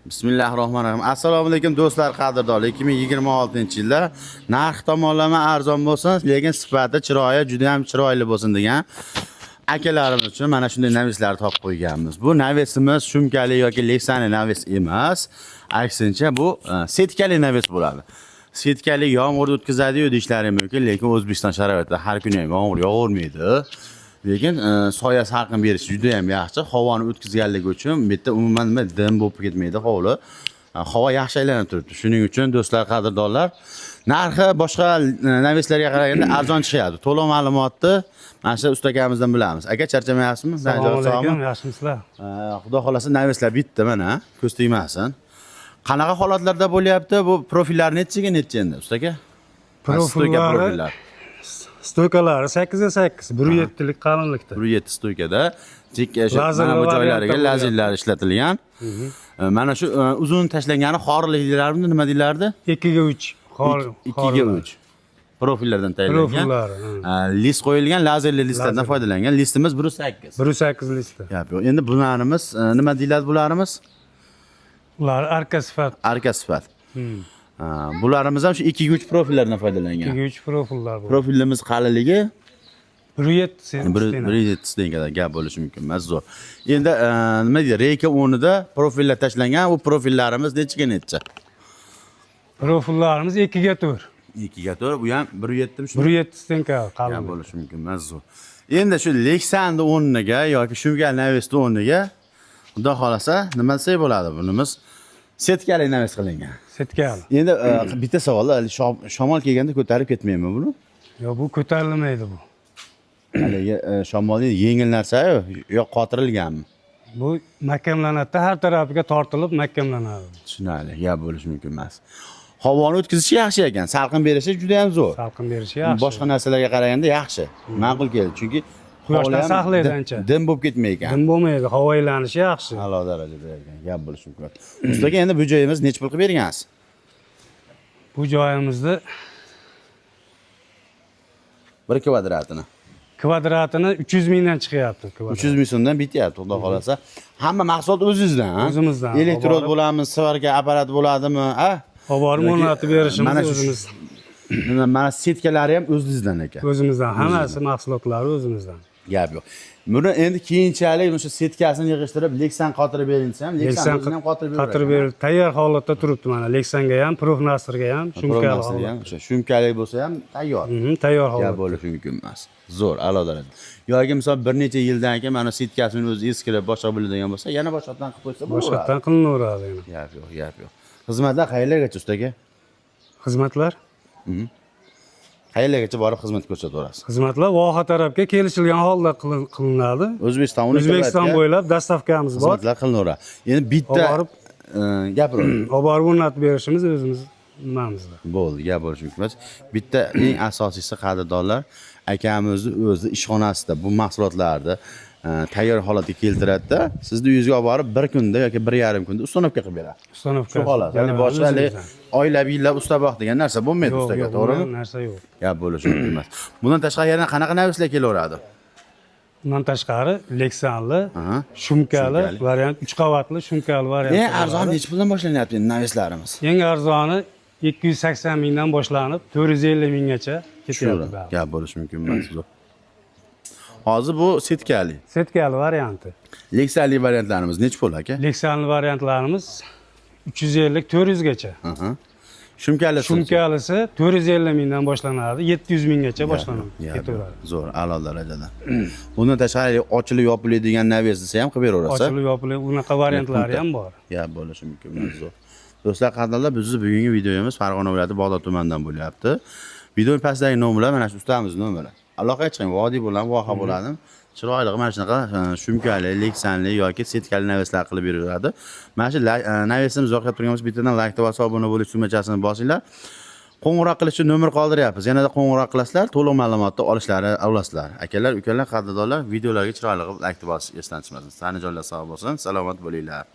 Bismillahirrohmanirrohim. Assalomu alaykum do'stlar, qadrdonlar. 2026-yilda narx tomonlama arzon bo'lsin, lekin sifati, chiroyi juda ham chiroyli bo'lsin degan akalarimiz uchun mana shunday navislarni topib qo'yganmiz. Bu navisimiz shumkali yoki leksani navis emas. Aksincha bu setkali navis bo'ladi. Setkali yomg'ir o'tkazadi-yu deyishlari mumkin, lekin O'zbekiston sharoitida har kuni ham yomg'ir yog'maydi. Lekin soya salqin berishi juda ham yaxshi. Havoni o'tkazganligi uchun bu yerda umuman nima dim bo'lib ketmaydi hovli. Havo yaxshi aylanib turibdi. Shuning uchun do'stlar, qadrdonlar, narxi boshqa navislarga qaraganda arzon chiqadi. To'liq ma'lumotni mana shu ustakamizdan bilamiz. Aka, charchamayapsizmi? Assalomu alaykum, yaxshimisizlar? Xudo xolasa navislar bitta mana, ko'z tegmasin. Qanaqa holatlarda bo'lyapti? Bu profillar nechiga nechi endi ustaka? Profillar stoykalari 8x8, 1.7 lik qalinlikda. 1.7 stoykada mana bu joylariga lazerlar ishlatilgan. Mana shu uzun tashlangani xorliklarni nima deylardi? 2x3. 2x3. Profillardan tayyorlangan. Profillar. List qo'yilgan lazerli listlardan foydalangan. Listimiz 1.8. 1.8 listda. Yo'q, endi bularimiz nima deyiladi bularimiz? Ular arka sifat. Arka sifat. Bularimiz ham shu 2x3 profillardan foydalangan. 2x3 profillar bu. Profilimiz qalinligi 1.7 cm. 1.7 cm gap bo'lishi mumkin emas, zo'r. Endi nima deydi? Reyka o'rnida profillar tashlangan. Bu profillarimiz nechiga necha? Profillarimiz 2x4. 2x4, bu ham 1.7 mi shu? 1.7 stenka qalin. Gap bo'lishi mumkin emas, zo'r. Endi shu Lexanni o'rniga yoki shumkali navisni o'rniga xudo xolasa nima desak bo'ladi? Bunimiz setkali navis qilingan. Setkali. Endi bitta savol, shamol kelganda ko'tarib ketmaymi buni? Yo'q, bu ko'tarilmaydi bu. Haligi shamolning yengil narsa-yu, yo qotirilganmi? Bu mahkamlanadi, har tarafiga tortilib mahkamlanadi. Tushunarli, gap bo'lishi mumkin emas. Havoni o'tkazishi yaxshi ekan, salqin berishi juda ham zo'r. Salqin berishi yaxshi. Boshqa narsalarga qaraganda yaxshi. Ma'qul keldi, chunki quyoshdan saqlaydi ancha. Dim bo'lib ketmaydi. Dim bo'lmaydi, havo aylanishi yaxshi. A'lo darajada ekan, gap bo'lishi mumkin. Ustaga endi bu joyimiz necha pul qilib bergansiz? Bu joyimizni 1 kvadratini. Kvadratini 300 mingdan chiqyapti. 300 ming so'mdan bityapti, xudo xolasa. Hamma mahsulot o'zingizdan, ha? O'zimizdan. Elektrod bo'ladimi, svarka apparat bo'ladimi, ha? Oborib o'rnatib berishimiz o'zimiz. Mana setkalari ham o'zingizdan ekan. O'zimizdan, hammasi mahsulotlari o'zimizdan. Gap yo'q. Buni endi keyinchalik o'sha setkasini yig'ishtirib, Lexan qotirib berilsa ham, Lexan ham qotirib beriladi. Tayyor holatda turibdi mana. Lexanga ham, Profnasterga ham, shumkali ham, o'sha shumkali bo'lsa ham tayyor. Tayyor holatda. Gap bo'lishi mumkin emas. Zo'r, a'lo darajada. Yoki misol bir necha yildan keyin mana setkasini o'zi eskirib boshqa bo'ladigan bo'lsa, yana boshqatdan qilib qo'ysa bo'laveradi. Boshqatdan qilinaveradi yana. Gap yo'q, gap yo'q. Xizmatlar qayerlargacha ustaga? Xizmatlar? Qayerlargacha borib xizmat ko'rsataverasiz? Xizmatlar voha tarafga kelishilgan holda qilinadi. O'zbekiston bo'ylab dastavkamiz bor. Xizmatlar qilinaveradi. Endi bitta gapiring. Olib borib o'rnatib berishimiz o'zimiz nimamizda. Bo'ldi, gap bo'lishi mumkin emas. Bitta eng asosiysi, qadrdonlar, akamizni o'zi ishxonasida bu mahsulotlarni tayyor holatga keltiradi-da, sizni uyingizga olib borib 1 kunda yoki 1,5 kunda ustanovka qilib beradi. Ustanovka. Shu holat. Ya'ni boshqa oylab yillab ustaboq degan narsa bo'lmaydi ustaga, to'g'rimi? Yo'q, narsa yo'q. Gap bo'lishi mumkin emas. Bundan tashqari yana qanaqa navislar kelaveradi? Bundan tashqari Lexanli, shumkali variant, 3 qavatli shumkali variant. Eng arzon necha puldan boshlanyapti endi navislarimiz? Eng arzoni 280 mingdan boshlanib 450 minggacha ketyapti. Gap bo'lishi mumkin emas. Hozir bu setkali. Setkali varianti. Lexanli variantlarimiz necha pul aka? Lexanli variantlarimiz 350-400 gacha. Shumkalisi 450 mingdan boshlanadi, 700 minggacha boshlanadi. Ketaveradi. Zo'r, a'lo darajada. Bundan tashqari ochilib yopiladigan navis desa ham qilib beraverasiz. Ochilib yopilib, unaqa variantlari ham bor. Gap bo'lishi mumkin emas. Zo'r. Do'stlar, qadrdonlar, bizning bugungi videomiz Farg'ona viloyati Bog'dod tumanidan bo'lyapti. Video pastdagi nomerlar mana shu ustamizning nomeri. Aloqaga chiqing, vodiy bo'ladi, voha bo'ladi. Chiroyli mana shunaqa shumkali, Lexanli yoki setkali navislar qilib beradi. Mana shu navisimiz yoqib turganimiz bittadan like va obuna bo'lish tugmachasini bosinglar. Qo'ng'iroq qilish uchun nomer qoldiryapmiz. Yanada qo'ng'iroq qilasizlar, to'liq ma'lumotni olasizlar. Akalar, ukalar, qadrdonlar, videolarga chiroyli qilib like bosishni esdan chiqmasin. Sani joylar sog' bo'lsin, salomat bo'linglar.